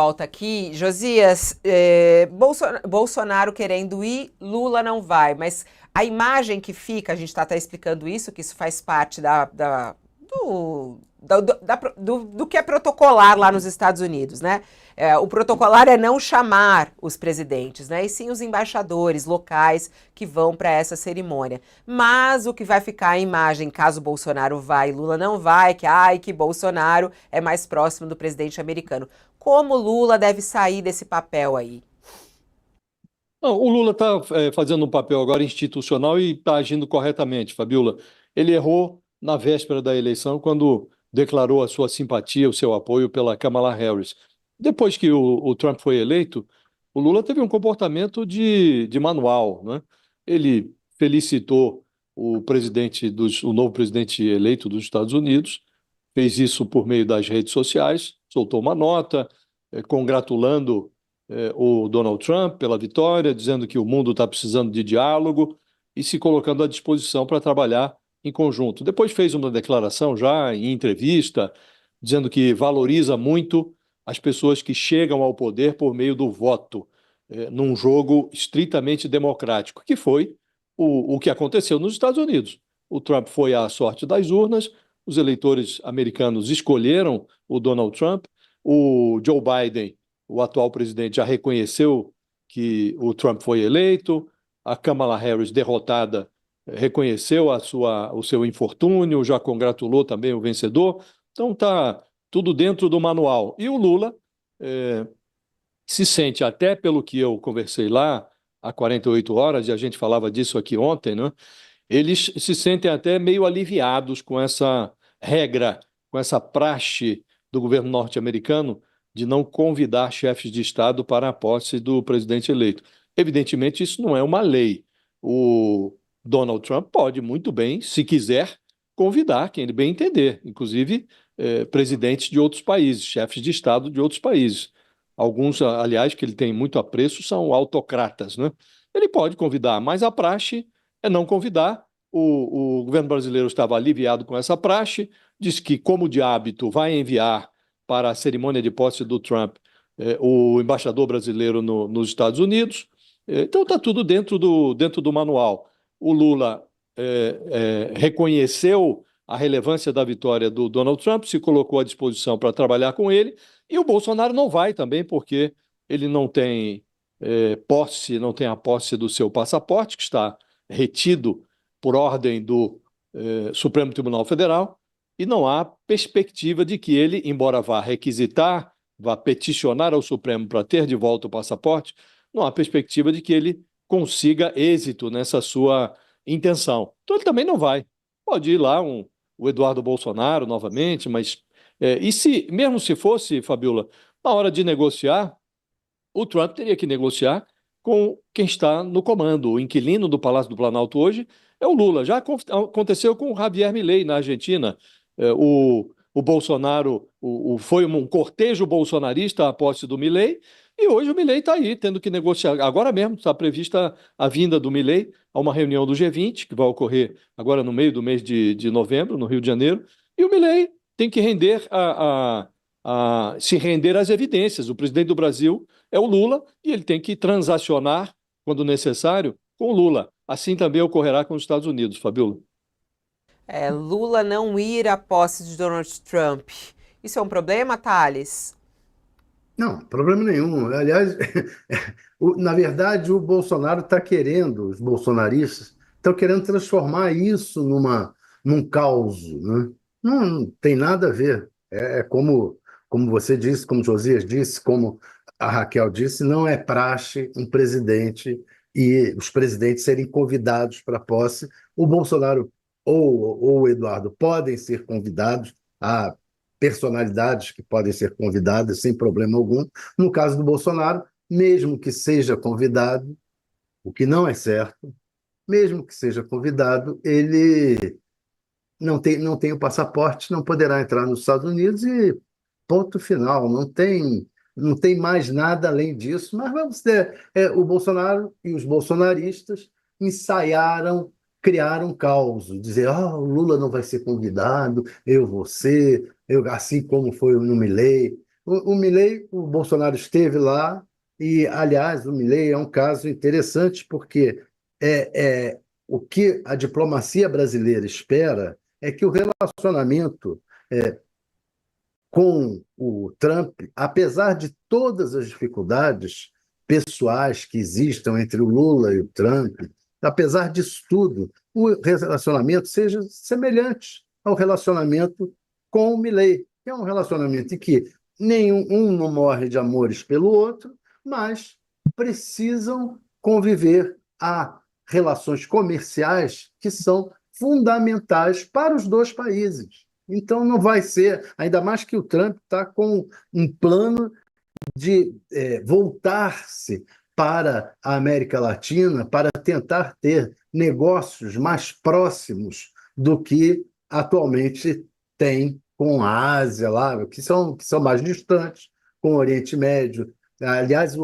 Volta aqui, Josias, Bolsonaro querendo ir, Lula não vai, mas a imagem que fica, a gente está até explicando isso, que isso faz parte do que é protocolar lá nos Estados Unidos, né? O protocolar é não chamar os presidentes, né? E sim os embaixadores locais que vão para essa cerimônia. Mas o que vai ficar a imagem, caso Bolsonaro vá e Lula não vai, que Bolsonaro é mais próximo do presidente americano. Como Lula deve sair desse papel aí? Não, o Lula está fazendo um papel agora institucional e está agindo corretamente, Fabiola. Ele errou na véspera da eleição, quando declarou a sua simpatia, o seu apoio pela Kamala Harris. Depois que o Trump foi eleito, o Lula teve um comportamento de manual, né? Ele felicitou o novo presidente eleito dos Estados Unidos, fez isso por meio das redes sociais, soltou uma nota, congratulando o Donald Trump pela vitória, dizendo que o mundo está precisando de diálogo e se colocando à disposição para trabalhar em conjunto. Depois fez uma declaração já em entrevista, dizendo que valoriza muito as pessoas que chegam ao poder por meio do voto, num jogo estritamente democrático, que foi o que aconteceu nos Estados Unidos. O Trump foi à sorte das urnas, os eleitores americanos escolheram o Donald Trump, o Joe Biden, o atual presidente, já reconheceu que o Trump foi eleito, a Kamala Harris, derrotada, reconheceu o seu infortúnio, já congratulou também o vencedor. Então está tudo dentro do manual. E o Lula se sente, até pelo que eu conversei lá há 48 horas, e a gente falava disso aqui ontem, né? Eles se sentem até meio aliviados com essa regra, com essa praxe do governo norte-americano de não convidar chefes de Estado para a posse do presidente eleito. Evidentemente, isso não é uma lei. O Donald Trump pode muito bem, se quiser, convidar quem ele bem entender, inclusive presidentes de outros países, chefes de Estado de outros países. Alguns, aliás, que ele tem muito apreço, são autocratas, né? Ele pode convidar, mas a praxe é não convidar. O governo brasileiro estava aliviado com essa praxe, disse que, como de hábito, vai enviar para a cerimônia de posse do Trump o embaixador brasileiro nos Estados Unidos. Então está tudo dentro do manual. O Lula reconheceu a relevância da vitória do Donald Trump, se colocou à disposição para trabalhar com ele, e o Bolsonaro não vai também, porque ele não tem posse, não tem a posse do seu passaporte, que está retido por ordem do Supremo Tribunal Federal, e não há perspectiva de que ele, embora vá requisitar, vá peticionar ao Supremo para ter de volta o passaporte, não há perspectiva de que ele consiga êxito nessa sua intenção. Então ele também não vai. Pode ir lá o Eduardo Bolsonaro novamente, mas e se, mesmo se fosse, Fabiola, na hora de negociar, o Trump teria que negociar com quem está no comando. O inquilino do Palácio do Planalto hoje é o Lula. Já aconteceu com o Javier Milei na Argentina. O Bolsonaro foi um cortejo bolsonarista à posse do Milei, e hoje o Milei está aí, tendo que negociar. Agora mesmo está prevista a vinda do Milei a uma reunião do G20, que vai ocorrer agora no meio do mês de novembro, no Rio de Janeiro, e o Milei tem que se render às evidências. O presidente do Brasil é o Lula e ele tem que transacionar, quando necessário, com o Lula. Assim também ocorrerá com os Estados Unidos, Fabiola. Lula não ir à posse de Donald Trump. Isso é um problema, Thales? Não, problema nenhum. Aliás, na verdade, o Bolsonaro está querendo, os bolsonaristas estão querendo transformar isso num caos, né? Não tem nada a ver. É como você disse, como Josias disse, como a Raquel disse, não é praxe um presidente e os presidentes serem convidados para a posse. O Bolsonaro ou o Eduardo podem ser convidados, a personalidades que podem ser convidadas sem problema algum. No caso do Bolsonaro, mesmo que seja convidado, o que não é certo, mesmo que seja convidado, ele não tem o passaporte, não poderá entrar nos Estados Unidos e ponto final. Não tem mais nada além disso. Mas vamos ter, o Bolsonaro e os bolsonaristas ensaiaram criar um caos, dizer, o Lula não vai ser convidado, eu vou ser, assim como foi no Milei. O Milei, o Bolsonaro esteve lá e, aliás, o Milei é um caso interessante porque o que a diplomacia brasileira espera é que o relacionamento com o Trump, apesar de todas as dificuldades pessoais que existam entre o Lula e o Trump, apesar disso tudo, o relacionamento seja semelhante ao relacionamento com o Milei, que é um relacionamento em que nenhum não morre de amores pelo outro, mas precisam conviver. Há relações comerciais que são fundamentais para os dois países. Então, não vai ser, ainda mais que o Trump está com um plano de voltar-se para a América Latina para tentar ter negócios mais próximos do que atualmente tem com a Ásia, lá, que são mais distantes, com o Oriente Médio. Aliás,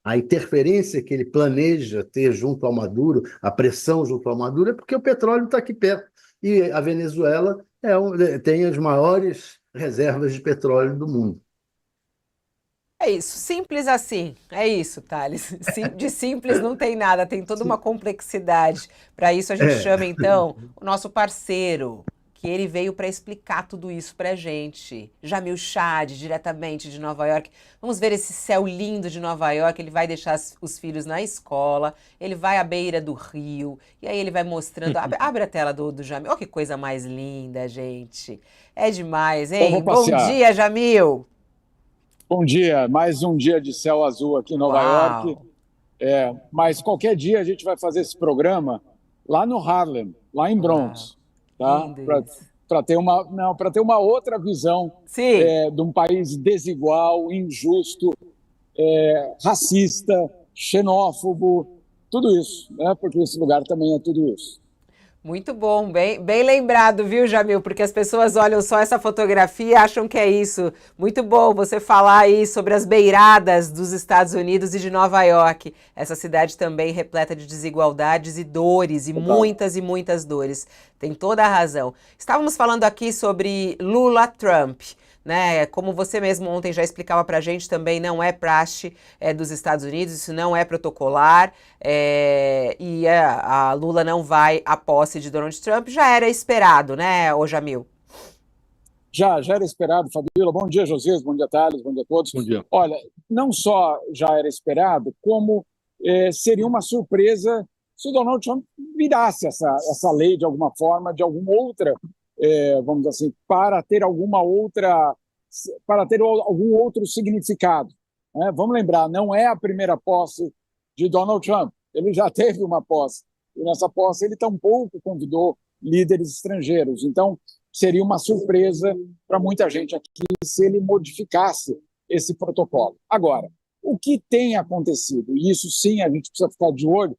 a interferência que ele planeja ter junto ao Maduro, a pressão junto ao Maduro, é porque o petróleo está aqui perto. E a Venezuela tem as maiores reservas de petróleo do mundo. É isso, simples assim. É isso, Thales. De simples não tem nada, tem toda uma complexidade. Para isso a gente É, chama então o nosso parceiro, que ele veio para explicar tudo isso para gente. Jamil Chad, diretamente de Nova York. Vamos ver esse céu lindo de Nova York. Ele vai deixar os filhos na escola, ele vai à beira do rio, e aí ele vai mostrando. Abre a tela do Jamil. Olha que coisa mais linda, gente. É demais, Então, hein? vou Bom passear. dia, Jamil. Bom dia, mais um dia de céu azul aqui em Nova York. Uau! Mas qualquer dia a gente vai fazer esse programa lá no Harlem, lá em Uau! Bronx, tá? Lindo isso. Para ter uma outra visão Sim. de um país desigual, injusto, racista, xenófobo, tudo isso, né? Porque esse lugar também é tudo isso. Muito bom, bem lembrado, viu, Jamil? Porque as pessoas olham só essa fotografia e acham que é isso. Muito bom você falar aí sobre as beiradas dos Estados Unidos e de Nova York. Essa cidade também repleta de desigualdades e dores, e muitas dores. Tem toda a razão. Estávamos falando aqui sobre Lula-Trump. Né? Como você mesmo ontem já explicava para a gente, também não é praxe dos Estados Unidos, isso não é protocolar, e a Lula não vai à posse de Donald Trump, já era esperado, né, ô Jamil? Já era esperado, Fabíola. Bom dia, Josias, bom dia, Thales, bom dia a todos. Bom dia. Olha, não só já era esperado, como seria uma surpresa se o Donald Trump virasse essa lei de alguma forma, de alguma outra, vamos dizer assim, para ter algum outro significado. Né? Vamos lembrar, não é a primeira posse de Donald Trump. Ele já teve uma posse, e nessa posse ele tampouco convidou líderes estrangeiros. Então, seria uma surpresa para muita gente aqui se ele modificasse esse protocolo. Agora, o que tem acontecido, e isso sim a gente precisa ficar de olho,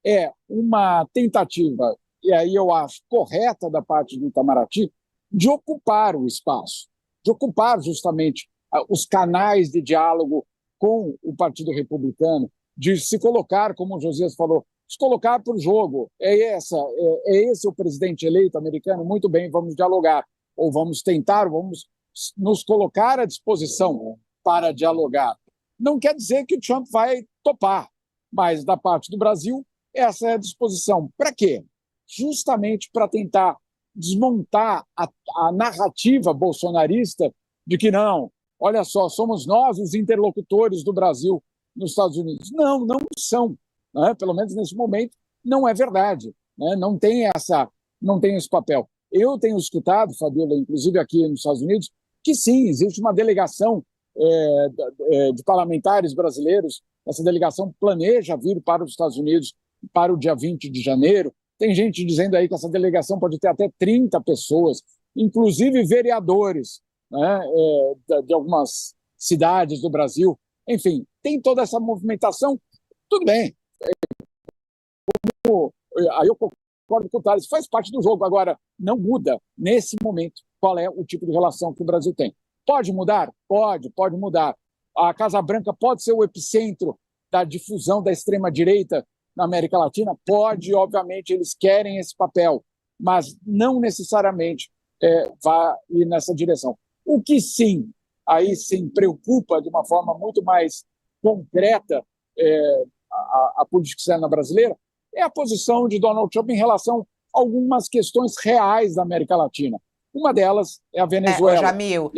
é uma tentativa, e aí eu acho correta da parte do Itamaraty, de ocupar o espaço, de ocupar justamente os canais de diálogo com o Partido Republicano, de se colocar, como o Josias falou, se colocar para o jogo. É esse o presidente eleito americano? Muito bem, vamos dialogar, ou vamos tentar, vamos nos colocar à disposição para dialogar. Não quer dizer que o Trump vai topar, mas da parte do Brasil, essa é a disposição. Para quê? Justamente para tentar desmontar a narrativa bolsonarista de que não, olha só, somos nós os interlocutores do Brasil nos Estados Unidos. Não são. Né? Pelo menos nesse momento, não é verdade. Né? Não tem esse papel. Eu tenho escutado, Fabíola, inclusive aqui nos Estados Unidos, que sim, existe uma delegação de parlamentares brasileiros. Essa delegação planeja vir para os Estados Unidos para o dia 20 de janeiro. Tem gente dizendo aí que essa delegação pode ter até 30 pessoas, inclusive vereadores, né, de algumas cidades do Brasil. Enfim, tem toda essa movimentação. Tudo bem. Aí eu concordo com o Thales, faz parte do jogo. Agora, não muda, nesse momento, qual é o tipo de relação que o Brasil tem. Pode mudar? Pode mudar. A Casa Branca pode ser o epicentro da difusão da extrema-direita na América Latina? Pode, obviamente, eles querem esse papel, mas não necessariamente vai ir nessa direção. O que sim aí sim preocupa de uma forma muito mais concreta a política externa brasileira, é a posição de Donald Trump em relação a algumas questões reais da América Latina. Uma delas é a Venezuela. Jamil,